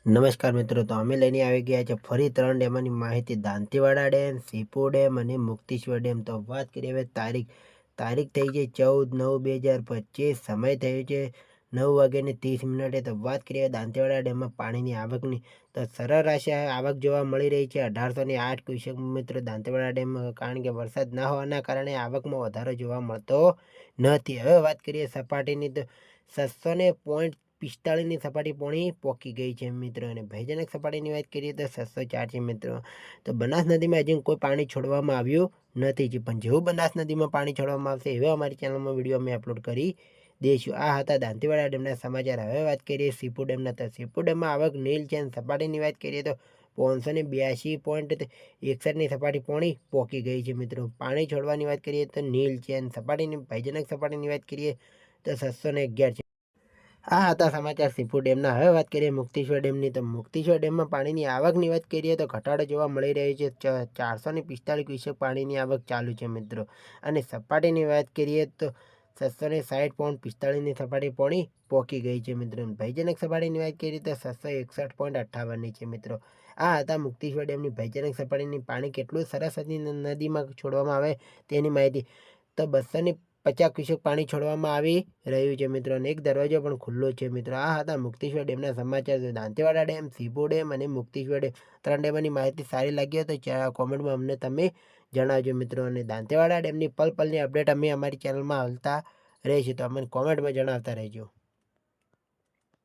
નમસ્કાર મિત્રો, તો અમે લઈને આવી ગયા છે ફરી 3 ડેમની માહિતી. દાંતીવાડા ડેમ, સીપો ડેમ અને મુક્તેશ્વર ડેમ. તો વાત કરીએ હવે તારીખ થઈ છે 14/9/2025. સમય થયો છે 9:30. તો વાત કરીએ દાંતીવાડા ડેમમાં પાણીની આવકની, તો સરેરાશ આવક જોવા મળી રહી છે 1808 ક્યુસેક મિત્રો દાંતીવાડા ડેમ, કારણ કે વરસાદ ના હોવાના કારણે આવકમાં વધારો જોવા મળતો નથી. હવે વાત કરીએ સપાટીની, તો 600.45ની સપાટી પોણી પોકી ગઈ છે મિત્રો. અને ભયજનક સપાટીની વાત કરીએ તો 604 છે મિત્રો. તો બનાસ નદીમાં હજી કોઈ પાણી છોડવામાં આવ્યું નથી, પણ જેવું બનાસ નદીમાં પાણી છોડવામાં આવશે એવા અમારી ચેનલમાં વિડીયો અમે અપલોડ કરી દઈશું. આ હતા દાંતીવાડા ડેમના સમાચાર. હવે વાત કરીએ સીપુ ડેમના. તો સીપુ ડેમમાં આવક નીલ છે. સપાટીની વાત કરીએ તો 582.61ની સપાટી પોણી પોકી ગઈ છે મિત્રો. પાણી છોડવાની વાત કરીએ તો નીલ છે. સપાટીની ભયજનક સપાટીની વાત કરીએ તો 611 છે. આ હતા સમાચાર સીપુ ડેમના. હવે વાત કરીએ મુક્તેશ્વર ડેમની. તો મુક્તેશ્વર ડેમમાં પાણીની આવકની વાત કરીએ તો ઘટાડો જોવા મળી રહ્યો છે. 445 ક્યુસેક પાણીની આવક ચાલુ છે મિત્રો. અને સપાટીની વાત કરીએ તો 660.45ની સપાટી પોણી પોકી ગઈ છે મિત્રો. ભયજનક સપાટીની વાત કરીએ તો 661.58ની છે મિત્રો. આ હતા મુક્તેશ્વર ડેમની ભયજનક સપાટીની પાણી કેટલું સરસ્વતી નદીમાં છોડવામાં આવે તેની માહિતી. તો 250 ક્યુસેક પાણી છોડવામાં આવી રહ્યું છે મિત્રો. અને એક દરવાજો પણ ખુલ્લો છે મિત્રો. આ હતા મુક્તેશ્વર ડેમના સમાચાર. દાંતીવાડા ડેમ, સીપો ડેમ અને મુક્તેશ્વર ડેમ 3 ડેમની માહિતી સારી લાગી હોય તો કોમેન્ટમાં અમને તમે જણાવજો મિત્રો. અને દાંતીવાડા ડેમની પલ પલની અપડેટ અમે અમારી ચેનલમાં હાલતા રહીશું, તો અમને કોમેન્ટમાં જણાવતા રહેજો.